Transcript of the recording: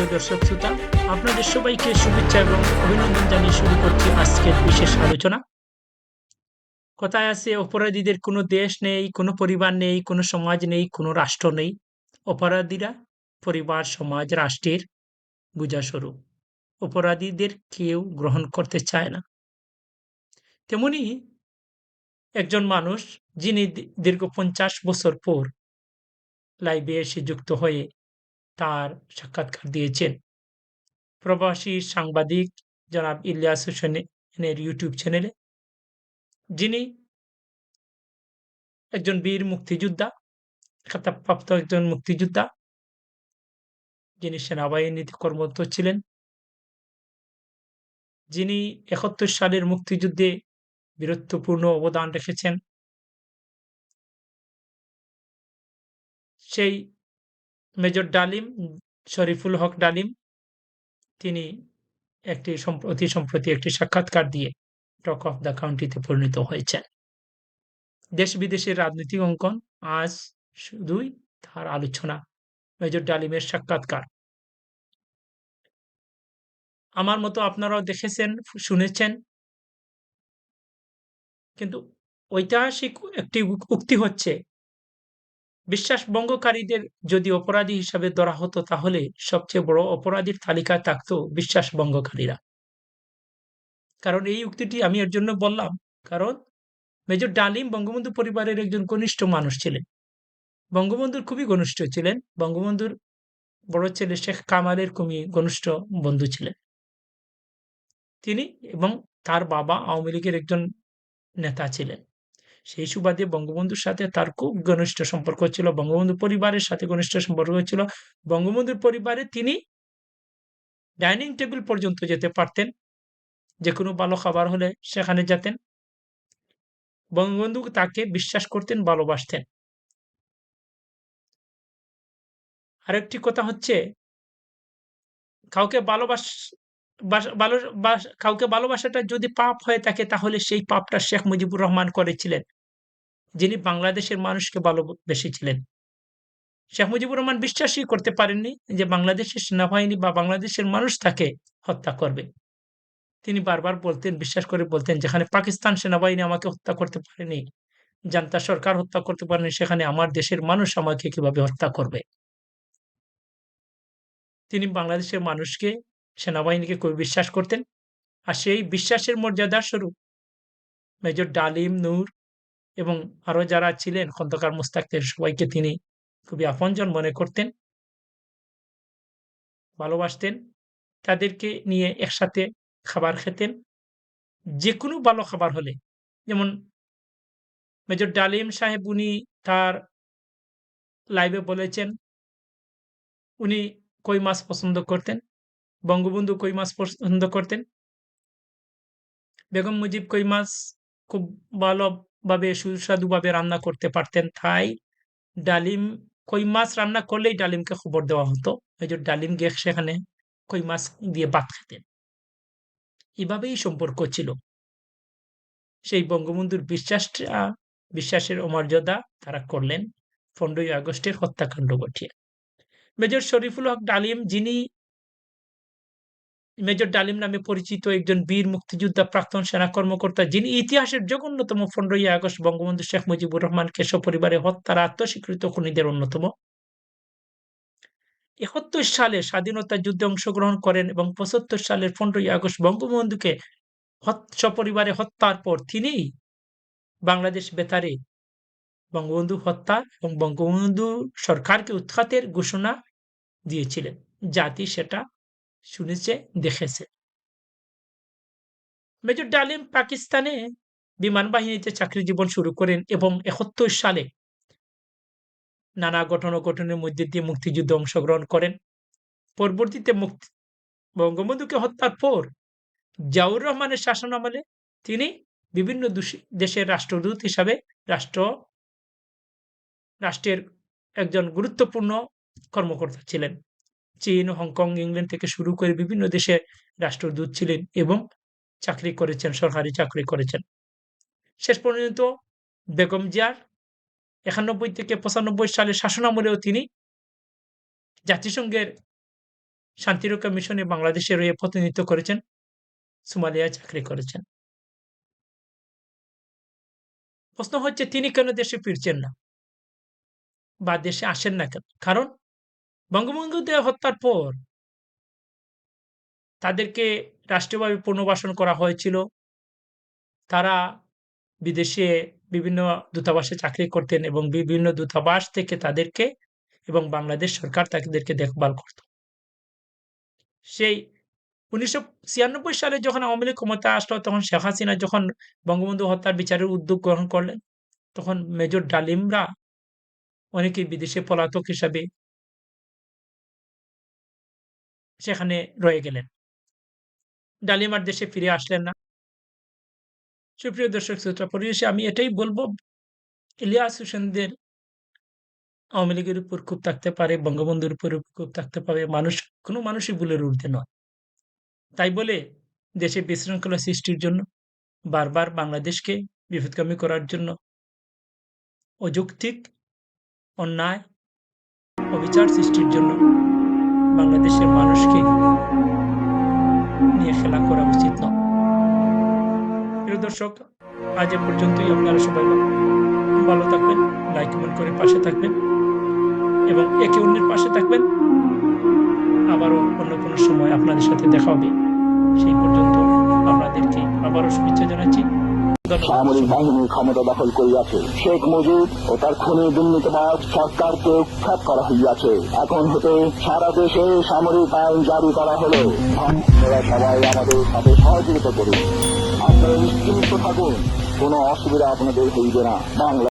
প্রিয় দর্শক শ্রোতা, আপনাদের সবাইকে শুভেচ্ছা এবং অভিনন্দন জানিয়ে শুরু করছি আজকের বিশেষ আলোচনা। কথায় আছে অপরাধীদের কোনো দেশ নেই, কোনো পরিবার নেই, কোনো সমাজ নেই, কোনো রাষ্ট্র নেই। অপরাধীরা পরিবার, সমাজ, রাষ্ট্রের বোঝাস্বরূপ। অপরাধীদের কেউ গ্রহণ করতে চায় না। তেমনি একজন মানুষ যিনি দীর্ঘ ৫০ বছর পর লাইভে এসে যুক্ত হয়ে তার সাক্ষাৎকার দিয়েছেন। প্রবাসী সাংবাদিক জনাব ইলিয়াস হোসেনের ইউটিউব চ্যানেলে, যিনি একজন বীর মুক্তিযোদ্ধা, খেতাবপ্রাপ্ত একজন মুক্তিযোদ্ধা, যিনি সেনাবাহিনীতে কর্মরত ছিলেন, যিনি ৭১ সালের মুক্তিযুদ্ধে বীরত্বপূর্ণ অবদান রেখেছেন। সেই মেজর ডালিম, শরীফুল হক ডালিম, তিনি অতি সম্প্রতি একটি সাক্ষাৎকার দিয়ে টক অফ দ্য কাউন্ট্রিতে পরিণত হয়েছেন। দেশ বিদেশের রাজনৈতিক অঙ্কন আজ শুধুই তার আলোচনা। মেজর ডালিমের সাক্ষাৎকার আমার মতো আপনারাও দেখেছেন, শুনেছেন, কিন্তু ঐতিহাসিক একটি উক্তি হচ্ছে, বিশ্বাস ভঙ্গকারীদের যদি অপরাধী হিসাবে ধরা হতো তাহলে সবচেয়ে বড় অপরাধীর তালিকায় থাকতো বিশ্বাস ভঙ্গকারীরা। কারণ এই উক্তিটি আমি এর জন্য বললাম, কারণ মেজর ডালিম বঙ্গবন্ধু পরিবারের একজন ঘনিষ্ঠ মানুষ ছিলেন। বঙ্গবন্ধুর খুবই ঘনিষ্ঠ ছিলেন। বঙ্গবন্ধুর বড় ছেলে শেখ কামালের খুবই ঘনিষ্ঠ বন্ধু ছিলেন তিনি, এবং তার বাবা আওয়ামী লীগের একজন নেতা ছিলেন। সেই সুবাদে বঙ্গবন্ধুর সাথে তার খুব ঘনিষ্ঠ সম্পর্ক ছিল। বঙ্গবন্ধু পরিবারের সাথে ঘনিষ্ঠ সম্পর্ক ছিল। বঙ্গবন্ধুর পরিবারে তিনি ডাইনিং টেবিল পর্যন্ত যেতে পারতেন। যেকোনো ভালো খাবার হলে সেখানে যেতেন। বঙ্গবন্ধু তাকে বিশ্বাস করতেন, ভালোবাসতেন। আরেকটি কথা হচ্ছে, কাউকে কাউকে ভালোবাসাটা যদি পাপ হয়ে থাকে তাহলে সেই পাপটা শেখ মুজিবুর রহমান করেছিলেন, যিনি বাংলাদেশের মানুষকে ভালোবেসেছিলেন। শেখ মুজিবুর রহমান বিশ্বাসই করতে পারেননি যে বাংলাদেশের সেনাবাহিনী বা বাংলাদেশের মানুষ তাকে হত্যা করবে। তিনি বারবার বলতেন, বিশ্বাস করে বলতেন, যেখানে পাকিস্তান সেনাবাহিনী আমাকে হত্যা করতে পারেনি, জান্তা সরকার হত্যা করতে পারেনি, সেখানে আমার দেশের মানুষ আমাকে কিভাবে হত্যা করবে। তিনি বাংলাদেশের মানুষকে, সেনাবাহিনীকে খুবই বিশ্বাস করতেন। আর সেই বিশ্বাসের মর্যাদা স্বরূপ মেজর ডালিম, নূর এবং আরো যারা ছিলেন, খন্দকার মোস্তাকদের, সবাইকে তিনি খুবই আপনজন মনে করতেন, ভালোবাসতেন। তাদেরকে নিয়ে একসাথে খাবার খেতেন। যেকোনো ভালো খাবার হলে, যেমন মেজর ডালিম সাহেব, উনি তার লাইভে বলেছেন উনি কই মাছ পছন্দ করতেন। বঙ্গবন্ধু কই মাছ পছন্দ করতেন। বেগম মুজিব কই মাছ খুব ভালোভাবে সুস্বাদুভাবে রান্না করতে পারতেন। তাই ডালিম কই মাছ রান্না করলেই ডালিমকে খবর দেওয়া হতো। মেজর ডালিম গিয়ে সেখানে কই মাছ দিয়ে ভাত খেতেন। এভাবেই সম্পর্ক ছিল। সেই বঙ্গবন্ধুর বিশ্বাসের অমর্যাদা তারা করলেন 15ই আগস্টের হত্যাকাণ্ড ঘটিয়ে। মেজর শরীফুল হক ডালিম, যিনি মেজর ডালিম নামে পরিচিত একজন বীর মুক্তিযোদ্ধা, প্রাক্তন সেনা কর্মকর্তা, যিনি ইতিহাসের জঘন্যতম 15ই আগস্ট বঙ্গবন্ধু শেখ মুজিবুর রহমানকে সপরিবারে হত্যার আত্মস্বীকৃত খুনিদের অন্যতম। ৭১ সালে স্বাধীনতা যুদ্ধে অংশগ্রহণ করেন এবং ৭৫ সালের 15ই আগস্ট বঙ্গবন্ধুকে সপরিবারে হত্যার পর তিনি বাংলাদেশ বেতারে বঙ্গবন্ধু হত্যা এবং বঙ্গবন্ধু সরকারকে উৎখাতের ঘোষণা দিয়েছিলেন। জাতি সেটা শুনেছে, দেখেছে। মেজর ডালিম পাকিস্তানে বিমান বাহিনীতে চাকরি জীবন শুরু করেন এবং ৭১ সালে নানা ঘটনার মধ্যে দিয়ে মুক্তিযুদ্ধে অংশগ্রহণ করেন। পরবর্তীতে বঙ্গবন্ধুকে হত্যার পর জিয়াউর রহমানের শাসনামলে তিনি বিভিন্ন দেশের রাষ্ট্রদূত হিসাবে রাষ্ট্রের একজন গুরুত্বপূর্ণ কর্মকর্তা ছিলেন। চীন, হংকং, ইংল্যান্ড থেকে শুরু করে বিভিন্ন দেশে রাষ্ট্রদূত ছিলেন এবং চাকরি করেছেন, সরকারি চাকরি করেছেন। শেষ পর্যন্ত বেগম জিয়ার ৯১ থেকে ৯৫ সালের শাসনামলেও তিনি জাতিসংঘের শান্তিরক্ষা মিশনে বাংলাদেশের হয়ে প্রতিনিধিত্ব করেছেন, সোমালিয়ায় চাকরি করেছেন। প্রশ্ন হচ্ছে তিনি কেন দেশে ফিরছেন না বা দেশে আসেন না কেন? কারণ বঙ্গবন্ধু হত্যার পর তাদেরকে রাষ্ট্রীয়ভাবে পুনর্বাসন করা হয়েছিল। তারা বিদেশে বিভিন্ন দূতাবাসে চাকরি করতেন এবং বিভিন্ন দূতাবাস থেকে তাদেরকে এবং বাংলাদেশ সরকার তাদেরকে দেখভাল করত। সেই ১৯৯৬ সালে যখন আওয়ামী লীগ ক্ষমতায় আসলো, তখন শেখ হাসিনা যখন বঙ্গবন্ধু হত্যার বিচারের উদ্যোগ গ্রহণ করলেন, তখন মেজর ডালিমরা অনেকেই বিদেশে পলাতক হিসাবে সেখানে রয়ে গেলেন। ডালিম আর দেশে ফিরে আসলেন না। সুপ্রিয় দর্শক শ্রোতা, পরিশেষে আমি এটাই বলব, ইলিয়াস হোসেনদের আওয়ামী লীগের উপর ক্ষোভ থাকতে পারে, বঙ্গবন্ধুর উপর ক্ষোভ থাকতে পারে, কোনো মানুষই ভুলের ঊর্ধ্বে নয়। তাই বলে দেশে বিশৃঙ্খলা সৃষ্টির জন্য, বারবার বাংলাদেশকে বিপথগামী করার জন্য, অযৌক্তিক অন্যায় অবিচার সৃষ্টির জন্য বাংলাদেশের মানুষকে নিয়ে খেলা করা উচিত নয়। প্রিয় দর্শক, আজ এ পর্যন্তই। আপনারা সবাই ভালো থাকবেন, লাইক কমেন্ট করে পাশে থাকবেন এবং একে অন্যের পাশে থাকবেন। আবারও অন্য কোনো সময় আপনাদের সাথে দেখা হবে। সেই পর্যন্ত আপনাদেরকে আবারও শুভেচ্ছা জানাচ্ছি। সামরিক বাহিনী ক্ষমতা দখল করিয়াছে। শেখ মুজিব ও তার খুনি দুর্নীতিবাজ সরকারকে উৎখাত করা হইয়াছে। এখন হতে সারা দেশে সামরিক আইন জারি করা হলো। আপনারা সবাই আমাদের সাথে সহযোগিতা করুন। আপনারা নিশ্চিন্ত থাকুন, কোনো অসুবিধা আপনাদের হইবে না। বাংলা